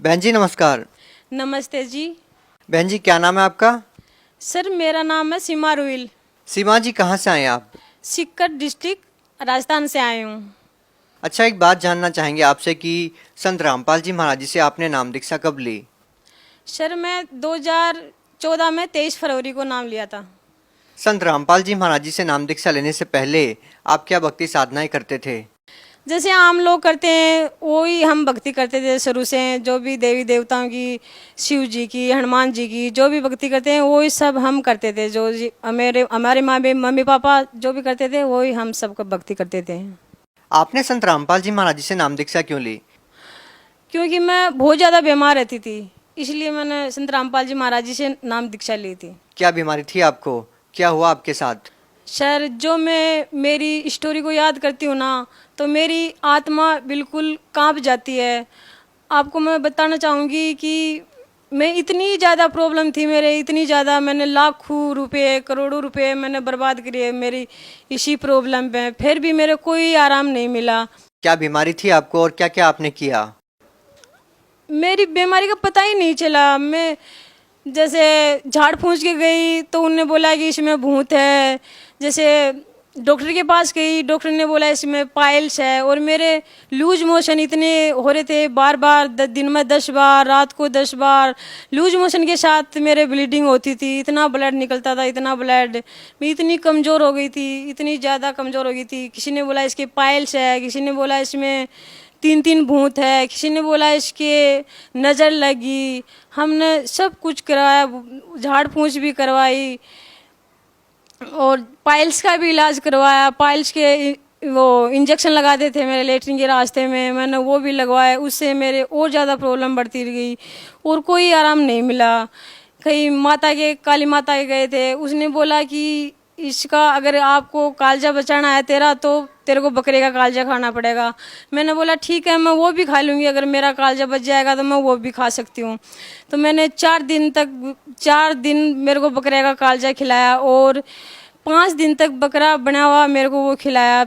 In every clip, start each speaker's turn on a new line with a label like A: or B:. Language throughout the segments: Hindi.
A: बहन जी नमस्कार।
B: नमस्ते जी।
A: बहन जी क्या नाम है आपका?
B: सर मेरा नाम है सीमा रुइल।
A: सीमा जी कहाँ से आए आप?
B: सीकर डिस्ट्रिक्ट राजस्थान से आए हूँ।
A: अच्छा, एक बात जानना चाहेंगे आपसे कि संत रामपाल जी महाराज जी से आपने नाम दीक्षा कब ली?
B: सर मैं 2014 में 23 फरवरी को नाम लिया था।
A: संत रामपाल जी महाराज जी से नाम दीक्षा लेने से पहले आप क्या भक्ति साधनाएं करते थे?
B: जैसे आम लोग करते हैं वही हम भक्ति करते थे शुरू से। जो भी देवी देवताओं की, शिव जी की, हनुमान जी की जो भी भक्ति करते हैं वही सब हम करते थे। जो मेरे हमारे मम्मी पापा जो भी करते थे वही हम सबको भक्ति करते थे।
A: आपने संत रामपाल जी महाराज जी से नाम दीक्षा क्यों ली?
B: क्योंकि मैं बहुत ज़्यादा बीमार रहती थी, इसलिए मैंने संत रामपाल जी महाराज जी से नाम दीक्षा ली थी।
A: क्या बीमारी थी आपको? क्या हुआ आपके साथ?
B: सर जो मैं मेरी स्टोरी को याद करती हूँ ना, तो मेरी आत्मा बिल्कुल कांप जाती है। आपको मैं बताना चाहूँगी कि मैं इतनी ज़्यादा प्रॉब्लम थी मेरे, इतनी ज़्यादा मैंने लाखों रुपए करोड़ों रुपए मैंने बर्बाद किए मेरी इसी प्रॉब्लम पे, फिर भी मेरे कोई आराम नहीं मिला।
A: क्या बीमारी थी आपको और क्या क्या आपने किया?
B: मेरी बीमारी का पता ही नहीं चला। मैं जैसे झाड़ फूंक के गई तो उनने बोला कि इसमें भूत है। जैसे डॉक्टर के पास गई, डॉक्टर ने बोला इसमें पाइल्स है। और मेरे लूज मोशन इतने हो रहे थे, बार बार दिन में 10 बार, रात को 10 बार लूज मोशन के साथ मेरे ब्लीडिंग होती थी। इतना ब्लड निकलता था, इतना ब्लड। मैं इतनी कमज़ोर हो गई थी, इतनी ज़्यादा कमज़ोर हो गई थी। किसी ने बोला इसके पाइल्स है, किसी ने बोला इसमें 3 भूत है, किसी ने बोला इसके नज़र लगी। हमने सब कुछ कराया, झाड़ फूंक भी करवाई और पाइल्स का भी इलाज करवाया। पाइल्स के वो इंजेक्शन लगाते थे मेरे लेटरिन के रास्ते में, मैंने वो भी लगवाया। उससे मेरे और ज़्यादा प्रॉब्लम बढ़ती गई और कोई आराम नहीं मिला। कहीं माता के, काली माता के गए थे, उसने बोला कि इसका अगर आपको कालजा बचाना है तेरा तो तेरे को बकरे का कालजा खाना पड़ेगा। मैंने बोला ठीक है, मैं वो भी खा लूँगी, अगर मेरा कालजा बच जाएगा तो मैं वो भी खा सकती हूँ। तो मैंने 4 दिन मेरे को बकरे का कालजा खिलाया और 5 दिन तक बकरा बना हुआ मेरे को वो खिलाया।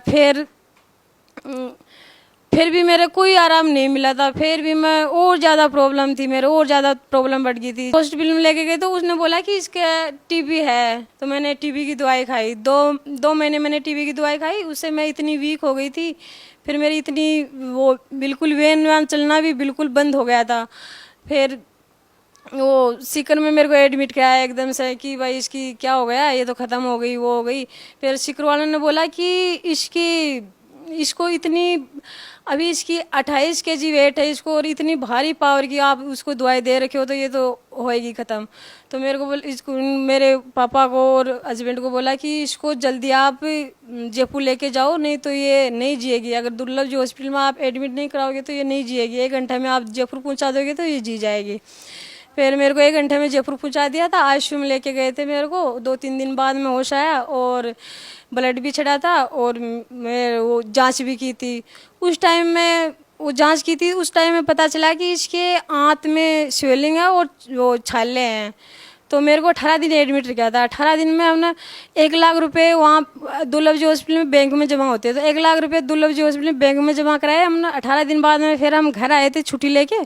B: फिर भी मेरे कोई आराम नहीं मिला था। फिर भी मैं और ज़्यादा प्रॉब्लम थी, मेरे और ज़्यादा प्रॉब्लम बढ़ गई थी। हॉस्पिटल में लेके गए तो उसने बोला कि इसके टीबी है। तो मैंने टीबी की दवाई खाई, दो महीने मैंने टीबी की दवाई खाई। उससे मैं इतनी वीक हो गई थी, फिर मेरी इतनी वो बिल्कुल वेन वैन चलना भी बिल्कुल बंद हो गया था। फिर वो सीकर में मेरे को एडमिट किया एकदम से कि भाई इसकी क्या हो गया, ये तो ख़त्म हो गई, वो हो गई। फिर सीकर वालों ने बोला कि इसको इतनी अभी इसकी 28 केजी वेट है इसको, और इतनी भारी पावर की आप उसको दवाई दे रखे हो तो ये तो होएगी ख़त्म। तो मेरे को इसको मेरे पापा को और हस्बैंड को बोला कि इसको जल्दी आप जयपुर लेके जाओ, नहीं तो ये नहीं जिएगी। अगर दुर्लभ जी हॉस्पिटल में आप एडमिट नहीं कराओगे तो ये नहीं जिएगी। 1 घंटे में आप जयपुर पहुंचा दोगे तो ये जी जाएगी। फिर मेरे को 1 घंटे में जयपुर पहुंचा दिया था। आईसीयू में लेके गए थे मेरे को। 2-3 दिन बाद में होश आया और ब्लड भी चढ़ा था और मैं वो जांच भी की थी। उस टाइम में वो जांच की थी, उस टाइम में पता चला कि इसके आंत में स्वेलिंग है और वो छाले हैं। तो मेरे को 18 दिन एडमिट किया था। 18 दिन में हमने 1 लाख रुपए वहाँ दुर्लभ जी हॉस्पिटल में बैंक में जमा होते हैं, तो 1 लाख रुपए दुर्लभ जी हॉस्पिटल में बैंक में जमा कराए हमने। 18 दिन बाद में फिर हम घर आए थे छुट्टी लेके।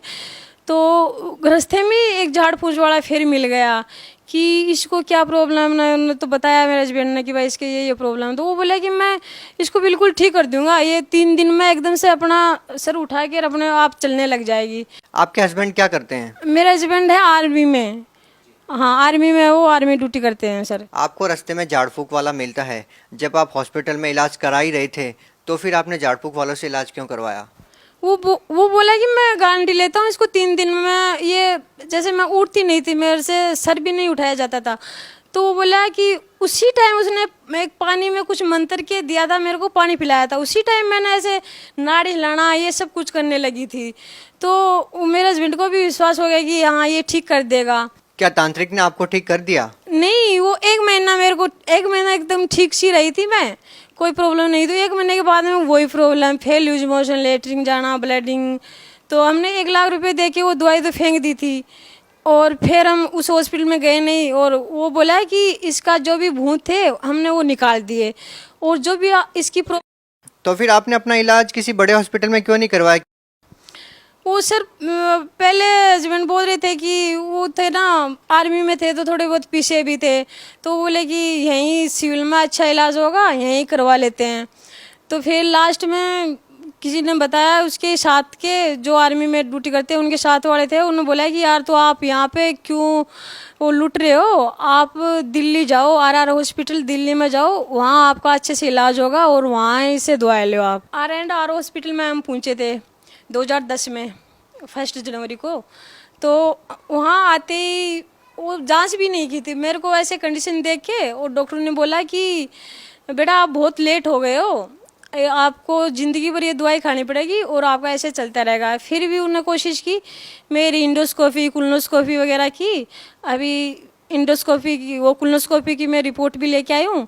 B: तो रास्ते में एक झाड़ फूस वाला फिर मिल गया कि इसको क्या प्रॉब्लम है। उन्होंने तो बताया मेरे हस्बैंड ने कि भाई इसके ये प्रॉब्लम है। तो वो बोला कि मैं इसको बिल्कुल ठीक कर दूंगा, ये 3 दिन में एकदम से अपना सर उठा के अपने आप चलने लग जाएगी।
A: आपके हस्बैंड क्या करते हैं?
B: मेरा हस्बैंड है आर्मी में। हाँ आर्मी में, वो आर्मी ड्यूटी करते हैं सर।
A: आपको रास्ते में झाड़ फूक वाला मिलता है, जब आप हॉस्पिटल में इलाज करा ही रहे थे तो फिर आपने झाड़ फूक वालों से इलाज क्यों करवाया?
B: वो बोला कि मैं गारंटी लेता हूँ इसको 3 दिन में, ये जैसे मैं उठती नहीं थी, मेरे से सर भी नहीं उठाया जाता था। तो वो बोला कि उसी टाइम उसने एक पानी में कुछ मंत्र के दिया था, मेरे को पानी पिलाया था। उसी टाइम मैंने ऐसे नाड़ी हिलाना ये सब कुछ करने लगी थी। तो मेरे हस्बैंड को भी विश्वास हो गया कि हाँ ये ठीक कर देगा।
A: क्या तांत्रिक ने आपको ठीक कर दिया?
B: नहीं, वो 1 महीना मेरे को 1 महीना एकदम ठीक सी रही थी मैं, कोई प्रॉब्लम नहीं। तो 1 महीने के बाद में वही प्रॉब्लम, फिर लूज मोशन, लेटरिन जाना, ब्लीडिंग। तो हमने 1 लाख रुपए दे के वो दवाई तो फेंक दी थी और फिर हम उस हॉस्पिटल में गए नहीं। और वो बोला कि इसका जो भी भूत थे हमने वो निकाल दिए और जो भी इसकी
A: तो फिर आपने अपना इलाज किसी बड़े हॉस्पिटल में क्यों नहीं करवाया?
B: वो सर पहले हस्बैंड बोल रहे थे कि वो थे ना आर्मी में थे तो थोड़े बहुत पीछे भी थे, तो बोले कि यहीं सिविल में अच्छा इलाज होगा, यहीं करवा लेते हैं। तो फिर लास्ट में किसी ने बताया, उसके साथ के जो आर्मी में ड्यूटी करते हैं उनके साथ वाले थे, उन्होंने बोला कि यार तो आप यहाँ पे क्यों वो लूट रहे हो, आप दिल्ली जाओ, RR हॉस्पिटल दिल्ली में जाओ, वहाँ आपका अच्छे से इलाज होगा और वहाँ से दवाई लो आप। R&R हॉस्पिटल में हम पहुँचे थे 2010 में 1 जनवरी को। तो वहाँ आते ही वो जांच भी नहीं की थी मेरे को, ऐसे कंडीशन देख के, और डॉक्टर ने बोला कि बेटा आप बहुत लेट हो गए हो, आपको ज़िंदगी भर ये दवाई खानी पड़ेगी और आपका ऐसे चलता रहेगा। फिर भी उन्होंने कोशिश की, मेरी इंडोस्कोपी कुलोनोस्कोपी वगैरह की, अभी इंडोस्कोपी की वो कुलोनोस्कोपी की मैं रिपोर्ट भी लेके आई हूँ।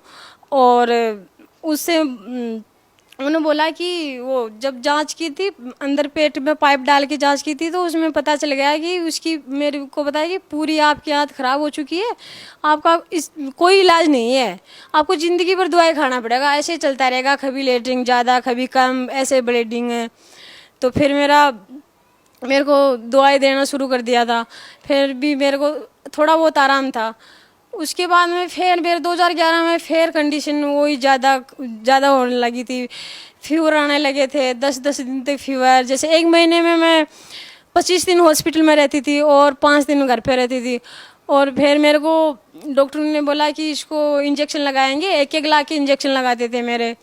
B: और उससे उन्होंने बोला कि वो जब जांच की थी, अंदर पेट में पाइप डाल के जांच की थी, तो उसमें पता चल गया कि उसकी, मेरे को बताया कि पूरी आपकी आंत खराब हो चुकी है, आपका इस कोई इलाज नहीं है, आपको ज़िंदगी भर दवाई खाना पड़ेगा, ऐसे चलता रहेगा, कभी ब्लीडिंग ज़्यादा कभी कम, ऐसे ब्लीडिंग है। तो फिर मेरे को दवाई देना शुरू कर दिया था, फिर भी मेरे को थोड़ा बहुत आराम था। उसके बाद में फिर मेरे 2011 में फिर कंडीशन वही ज़्यादा होने लगी थी, फीवर आने लगे थे, 10-10 दिन तक फीवर, जैसे एक महीने में मैं 25 दिन हॉस्पिटल में रहती थी और 5 दिन घर पे रहती थी। और फिर मेरे को डॉक्टर ने बोला कि इसको इंजेक्शन लगाएंगे, 1-1 लाख के इंजेक्शन लगाते थे मेरे,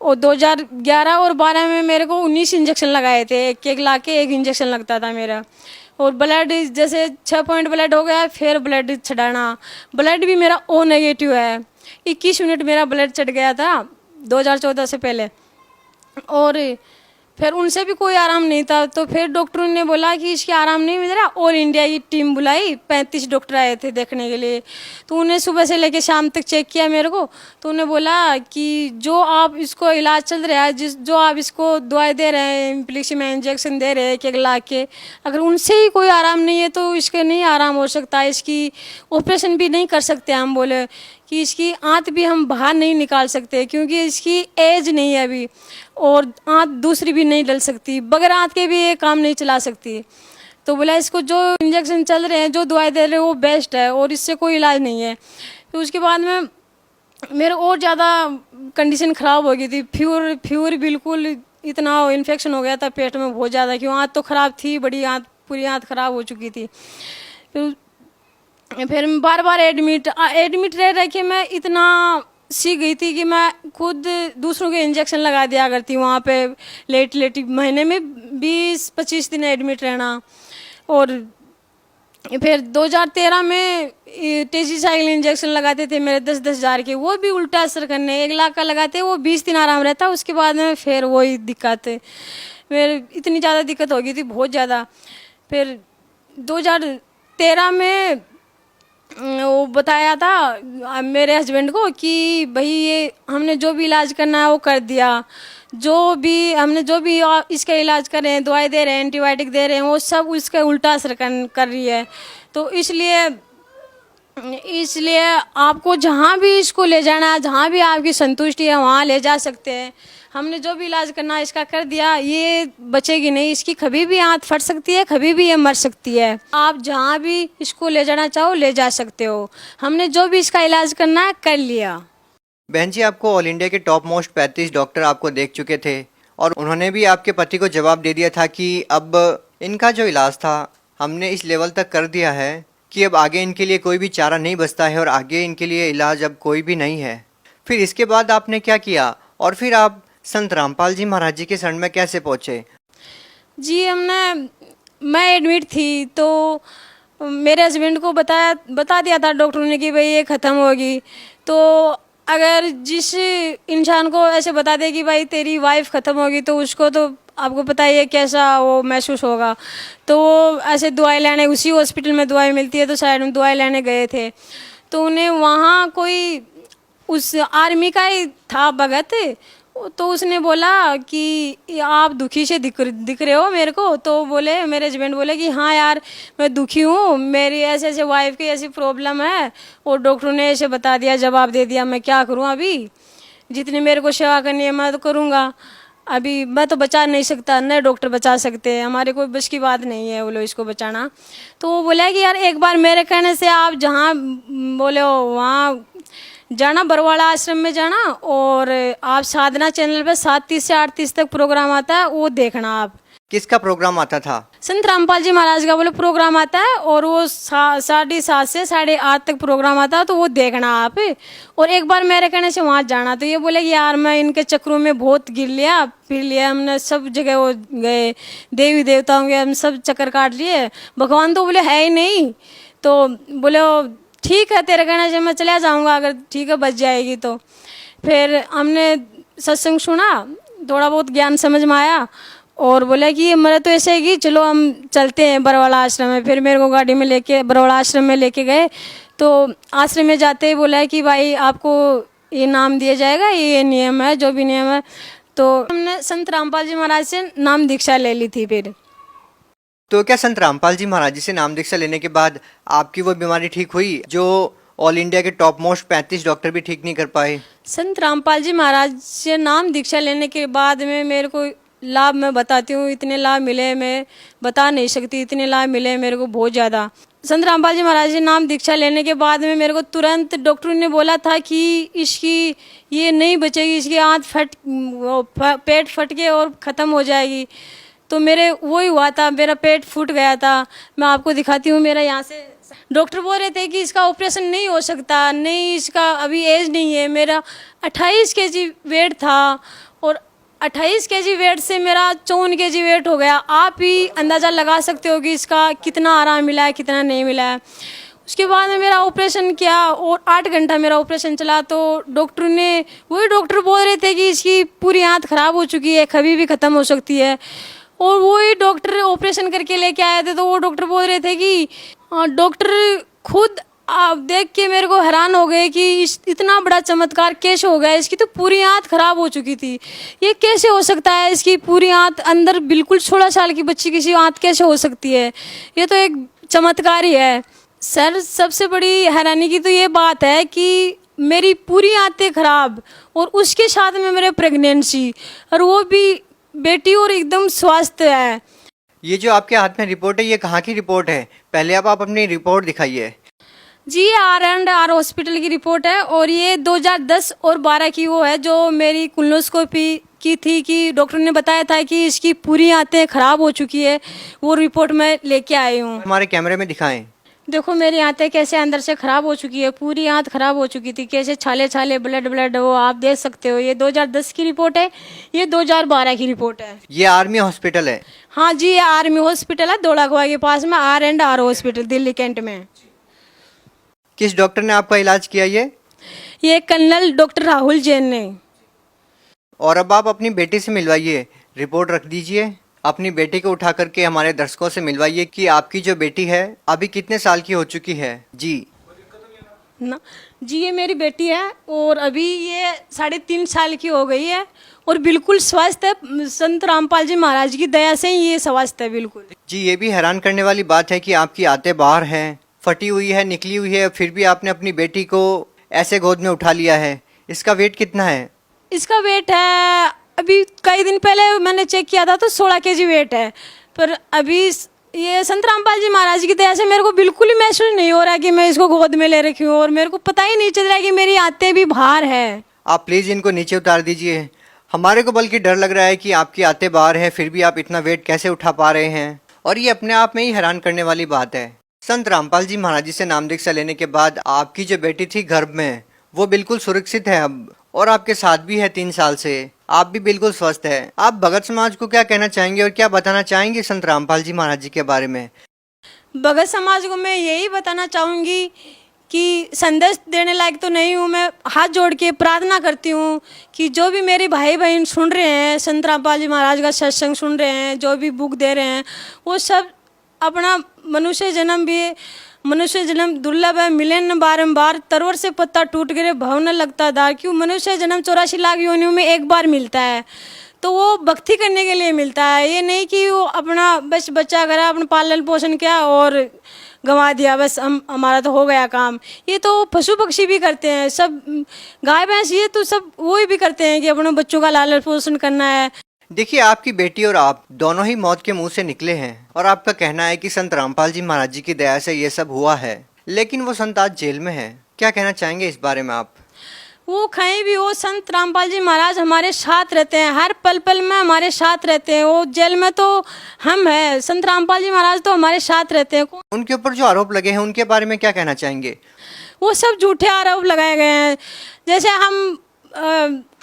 B: और 2011 और 12 में मेरे को 19 इंजेक्शन लगाए थे, 1-1 लाख के एक इंजेक्शन लगता था मेरा। और ब्लड जैसे 6 पॉइंट ब्लड हो गया, फिर ब्लड चढ़ाना, ब्लड भी मेरा O नेगेटिव है, 21 यूनिट मेरा ब्लड चढ़ गया था 2014 से पहले। और फिर उनसे भी कोई आराम नहीं था, तो फिर डॉक्टरों ने बोला कि इसके आराम नहीं मिल रहा, ऑल इंडिया की टीम बुलाई, 35 डॉक्टर आए थे देखने के लिए। तो उन्हें सुबह से लेकर शाम तक चेक किया मेरे को, तो उन्हें बोला कि जो आप इसको इलाज चल रहा है, जो आप इसको दवाई दे रहे हैं, इम्प्लीसी में इंजेक्शन दे रहे हैं 1-1 लाख के, अगर उनसे ही कोई आराम नहीं है तो इसके नहीं आराम हो सकता, इसकी ऑपरेशन भी नहीं कर सकते। हम बोले कि इसकी आंत भी हम बाहर नहीं निकाल सकते क्योंकि इसकी एज नहीं है अभी, और आंत दूसरी भी नहीं डल सकती, बगैर आंत के भी ये काम नहीं चला सकती। तो बोला इसको जो इंजेक्शन चल रहे हैं, जो दवाई दे रहे हैं वो बेस्ट है और इससे कोई इलाज नहीं है। तो उसके बाद में मेरे और ज़्यादा कंडीशन ख़राब हो गई थी, फीवर बिल्कुल, इतना इन्फेक्शन हो गया था पेट में बहुत ज़्यादा, क्यों आंत तो ख़राब थी, बड़ी आंत, पूरी आंत ख़राब हो चुकी थी। फिर बार बार एडमिट रह के मैं इतना सीख गई थी कि मैं खुद दूसरों के इंजेक्शन लगा दिया करती, वहाँ पे लेट महीने में 20-25 दिन एडमिट रहना। और फिर 2013 में टेजीसाइक्लिन इंजेक्शन लगाते थे मेरे 10-10 हज़ार के, वो भी उल्टा असर करने, 1 लाख का लगाते, वो 20 दिन आराम रहता, उसके बाद में फिर वही दिक्कत है, मेरे इतनी ज़्यादा दिक्कत हो गई थी, बहुत ज़्यादा। फिर 2013 में वो बताया था मेरे हस्बैंड को कि भाई ये हमने जो भी इलाज करना है वो कर दिया, हमने जो भी इसका इलाज कर रहे हैं, दवाई दे रहे हैं, एंटीबायोटिक दे रहे हैं, वो सब उसका उल्टा असर कर रही है। तो इसलिए आपको जहाँ भी इसको ले जाना है, जहाँ भी आपकी संतुष्टि है वहाँ ले जा सकते हैं। हमने जो भी इलाज करना है इसका कर दिया, ये बचेगी नहीं, इसकी कभी भी आंत फट सकती है, कभी भी ये मर सकती है, आप जहाँ भी इसको ले जाना चाहो ले जा सकते हो। हमने जो भी इसका इलाज करना है कर लिया।
A: बहन जी, आपको ऑल इंडिया के टॉप मोस्ट 35 डॉक्टर आपको देख चुके थे और उन्होंने भी आपके पति को जवाब दे दिया था कि अब इनका जो इलाज था हमने इस लेवल तक कर दिया है कि अब आगे इनके लिए कोई भी चारा नहीं बचता है और आगे इनके लिए इलाज अब कोई भी नहीं है। फिर इसके बाद आपने क्या किया और फिर आप संत रामपाल जी महाराज जी के शरण में कैसे पहुँचे?
B: जी मैं एडमिट थी तो मेरे हस्बैंड को बता दिया था डॉक्टर ने कि भाई ये ख़त्म होगी। तो अगर जिस इंसान को ऐसे बता दे कि भाई तेरी वाइफ ख़त्म होगी तो उसको तो आपको पता ही है कैसा वो महसूस होगा। तो वो ऐसे दवाई लेने, उसी हॉस्पिटल में दवाई मिलती है तो शायद हम दवाई लेने गए थे, तो उन्हें वहाँ कोई उस आर्मी का ही था भगत, तो उसने बोला कि आप दुखी से दिख रहे हो मेरे को। तो बोले, मेरे हस्बैंड बोले कि हाँ यार मैं दुखी हूँ, मेरी ऐसे ऐसे वाइफ की ऐसी प्रॉब्लम है और डॉक्टर ने ऐसे बता दिया, जवाब दे दिया, मैं क्या करूँ, अभी जितनी मेरे को सेवा करनी है मैं तो करूँगा, अभी मैं तो बचा नहीं सकता, नए डॉक्टर बचा सकते हैं, हमारे कोई बस की बात नहीं है वो लोग इसको बचाना। तो वो बोला कि यार एक बार मेरे कहने से आप जहाँ बोले हो वहाँ जाना, बरवाड़ा आश्रम में जाना, और आप साधना चैनल पे 7:30 से 8:30 तक प्रोग्राम आता है, वो देखना आप।
A: किसका प्रोग्राम आता था?
B: संत रामपाल जी महाराज का बोले प्रोग्राम आता है, और वो 7:30 से 8:30 तक प्रोग्राम आता है, तो वो देखना आप। और एक बार मेरे कहने से वहाँ जाना। तो ये बोले कि यार मैं इनके चक्रों में बहुत गिर लिया, फिर लिया, हमने सब जगह वो गए, देवी देवताओं के हम सब चक्कर काट लिए, भगवान तो बोले है ही नहीं। तो बोले ठीक है तेरे कहने से मैं चला जाऊँगा, अगर ठीक है बच जाएगी तो। फिर हमने सत्संग सुना, थोड़ा बहुत ज्ञान समझ में आया, और बोला कि मेरा तो ऐसे है कि चलो हम चलते हैं बरवाड़ा आश्रम में। फिर मेरे को गाड़ी में लेके बरवाड़ा आश्रम में लेके गए। तो आश्रम में जाते ही बोला कि भाई आपको ये नाम दिया जाएगा, ये नियम है, जो भी नियम है। तो हमने संत रामपाल जी महाराज से नाम दीक्षा ले ली थी। फिर
A: तो क्या संत रामपाल जी महाराज जी से नाम दीक्षा लेने के बाद आपकी वो बीमारी ठीक हुई जो ऑल इंडिया के टॉप मोस्ट 35 डॉक्टर भी ठीक नहीं कर पाए?
B: संत रामपाल जी महाराज से नाम दीक्षा लेने के बाद में मेरे को लाभ मैं बताती हूँ, इतने लाभ मिले मैं बता नहीं सकती, इतने लाभ मिले मेरे को बहुत ज़्यादा। संत रामपाल जी महाराज जी नाम दीक्षा लेने के बाद में मेरे को तुरंत डॉक्टर ने बोला था कि इसकी ये नहीं बचेगी, इसकी आंत पेट फट के और ख़त्म हो जाएगी। तो मेरे वही हुआ था, मेरा पेट फूट गया था। मैं आपको दिखाती हूँ, मेरा यहाँ से डॉक्टर बोल रहे थे कि इसका ऑपरेशन नहीं हो सकता, नहीं इसका अभी एज नहीं है। मेरा 28 kg वेट था, और 28 kg वेट से मेरा 54 kg वेट हो गया। आप ही अंदाज़ा लगा सकते हो कि इसका कितना आराम मिला है, कितना नहीं मिला है। उसके बाद में मेरा ऑपरेशन किया, और 8 घंटा मेरा ऑपरेशन चला। तो डॉक्टर ने, वही डॉक्टर बोल रहे थे कि इसकी पूरी आंत खराब हो चुकी है, कभी भी ख़त्म हो सकती है। और वही डॉक्टर ऑपरेशन करके लेके आए थे। तो वो डॉक्टर बोल रहे थे कि डॉक्टर खुद आप देख के मेरे को हैरान हो गए कि इतना बड़ा चमत्कार कैसे हो गया, इसकी तो पूरी आंत खराब हो चुकी थी, ये कैसे हो सकता है, इसकी पूरी आंत अंदर, बिल्कुल 16 साल की बच्ची की आंत कैसे हो सकती है, ये तो एक चमत्कार ही है। सर सबसे बड़ी हैरानी की तो ये बात है कि मेरी पूरी आंतें खराब, और उसके साथ में मेरे प्रेगनेंसी, और वो भी बेटी, और एकदम स्वस्थ है।
A: ये जो आपके हाथ में रिपोर्ट है, ये कहाँ की रिपोर्ट है? पहले आप अपनी रिपोर्ट दिखाइए।
B: जी, R&R हॉस्पिटल की रिपोर्ट है, और ये 2010 और 12 की वो है जो मेरी कोलोनोस्कोपी की थी, कि डॉक्टर ने बताया था कि इसकी पूरी आंतें खराब हो चुकी है। वो रिपोर्ट मैं लेके आई हूँ।
A: हमारे कैमरे में दिखाएं।
B: देखो मेरी आंतें कैसे अंदर से खराब हो चुकी है, पूरी आंत खराब हो चुकी थी, कैसे छाले छाले ब्लड वो आप देख सकते हो। ये 2010 की रिपोर्ट है, ये 2012 की रिपोर्ट है।
A: ये आर्मी हॉस्पिटल है?
B: हाँ जी, ये आर्मी हॉस्पिटल है, धौलाकुआ के पास में, R&R हॉस्पिटल, दिल्ली कैंट में।
A: किस डॉक्टर ने आपका इलाज किया
B: ये कर्नल डॉक्टर राहुल जैन ने।
A: और अब आप अपनी बेटी से मिलवाइए, रिपोर्ट रख दीजिए। अपनी बेटी को उठा करके हमारे दर्शकों से मिलवाइए कि आपकी जो बेटी है अभी कितने साल की हो चुकी है। जी
B: ना जी, ये मेरी बेटी है, और अभी ये 3.5 साल की हो गई है, और बिल्कुल स्वस्थ है। संत रामपाल जी महाराज की दया से ही ये स्वस्थ है बिल्कुल।
A: जी, ये भी हैरान करने वाली बात है कि आपकी आंतें बाहर हैं, फटी हुई है, निकली हुई है, फिर भी आपने अपनी बेटी को ऐसे गोद में उठा लिया है। इसका वेट कितना है?
B: इसका वेट है, अभी कई दिन पहले मैंने चेक किया था तो 16 kg वेट है। पर अभी ये संत रामपाल जी महाराज की दया से मेरे को बिल्कुल ही महसूस नहीं हो रहा कि मैं इसको गोद में ले रखी हूँ, और मेरे को पता ही नहीं चल रहा कि मेरी आंतें भी बाहर है।
A: आप प्लीज़ इनको नीचे उतार दीजिए। हमारे को बल्कि डर लग रहा है कि आपकी आंतें बाहर हैं, फिर भी आप इतना वेट कैसे उठा पा रहे हैं, और ये अपने आप में ही हैरान करने वाली बात है। संत रामपाल जी महाराज जी से नाम दीक्षा लेने के बाद आपकी जो बेटी थी गर्भ में, वो बिल्कुल सुरक्षित है अब, और आपके साथ भी है 3 साल से। आप भी बिल्कुल स्वस्थ है। आप भगत समाज को क्या कहना चाहेंगे और क्या बताना चाहेंगे संत रामपाल जी महाराज जी के बारे में?
B: भगत समाज को मैं यही बताना चाहूँगी कि संदेश देने लायक तो नहीं हूँ, मैं हाथ जोड़ के प्रार्थना करती हूँ कि जो भी मेरे भाई बहन सुन रहे हैं, संत रामपाल जी महाराज का सत्संग सुन रहे हैं, जो भी बुक दे रहे हैं, वो सब अपना मनुष्य जन्म दुर्लभ है, मिले न बारंबार, तरवर से पत्ता टूट गिरे भव न लगता दार। क्यों मनुष्य जन्म 84 लाख योनियों में एक बार मिलता है, तो वो भक्ति करने के लिए मिलता है। ये नहीं कि वो अपना बस बच्चा करा, अपना पालन पोषण किया और गंवा दिया, बस हमारा तो हो गया काम। ये तो पशु पक्षी भी करते हैं, सब गाय भैंस, ये तो सब वही भी करते हैं कि अपने बच्चों का लालन पोषण करना है।
A: देखिए, आपकी बेटी और आप दोनों ही मौत के मुंह से निकले हैं और आपका कहना है कि संत रामपाल जी महाराज जी की दया से ये सब हुआ है, लेकिन वो संत आज जेल में है। क्या कहना चाहेंगे इस बारे में आप?
B: वो कहीं भी हो, संत रामपाल जी महाराज हमारे साथ रहते हैं, हर पल पल में हमारे साथ रहते हैं। वो जेल में तो हम हैं, संत रामपाल जी महाराज तो हमारे साथ रहते हैं।
A: उनके ऊपर जो आरोप लगे हैं उनके बारे में क्या कहना चाहेंगे?
B: वो सब झूठे आरोप लगाए गए हैं। जैसे हम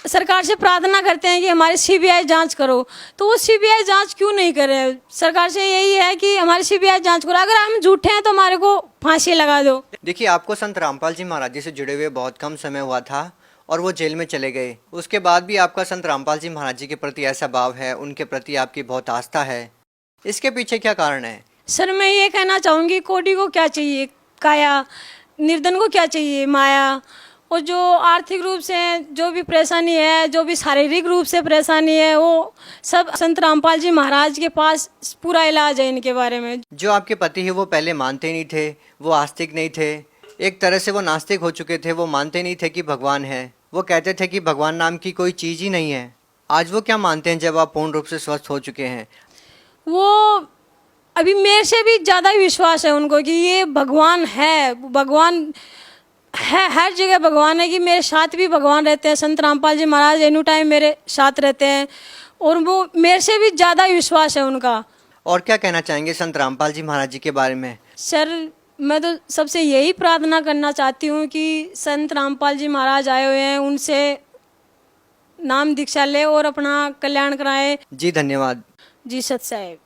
B: सरकार से प्रार्थना करते हैं कि हमारी सीबीआई जांच करो, तो वो सीबीआई जांच क्यों नहीं करे? सरकार से यही है कि हमारी सीबीआई जांच करो, अगर हम झूठे हैं तो हमारे को फांसी लगा दो।
A: देखिए, आपको संत रामपाल जी महाराज जी से जुड़े हुए बहुत कम समय हुआ था और वो जेल में चले गए। उसके बाद भी आपका संत रामपाल जी महाराज जी के प्रति ऐसा भाव है, उनके प्रति आपकी बहुत आस्था है, इसके पीछे क्या कारण है?
B: सर, मैं ये कहना चाहूँगी, कोटी को क्या चाहिए काया, निर्धन को क्या चाहिए माया। और जो आर्थिक रूप से जो भी परेशानी है, जो भी शारीरिक रूप से परेशानी है, वो सब संत रामपाल जी महाराज के पास पूरा इलाज है इनके बारे में।
A: जो आपके पति है वो पहले मानते नहीं थे, वो आस्तिक नहीं थे, एक तरह से वो नास्तिक हो चुके थे, वो मानते नहीं थे कि भगवान है, वो कहते थे कि भगवान नाम की कोई चीज़ ही नहीं है। आज वो क्या मानते हैं जब आप पूर्ण रूप से स्वस्थ हो चुके हैं?
B: वो अभी मेरे से भी ज़्यादा विश्वास है उनको कि ये भगवान है, भगवान है, हर जगह भगवान है, कि मेरे साथ भी भगवान रहते हैं। संत रामपाल जी महाराज एनी टाइम मेरे साथ रहते हैं और वो मेरे से भी ज़्यादा विश्वास है उनका।
A: और क्या कहना चाहेंगे संत रामपाल जी महाराज जी के बारे में?
B: सर, मैं तो सबसे यही प्रार्थना करना चाहती हूँ कि संत रामपाल जी महाराज आए हुए हैं, उनसे नाम दीक्षा ले और अपना कल्याण कराएं।
A: जी धन्यवाद।
B: जी सत साहेब।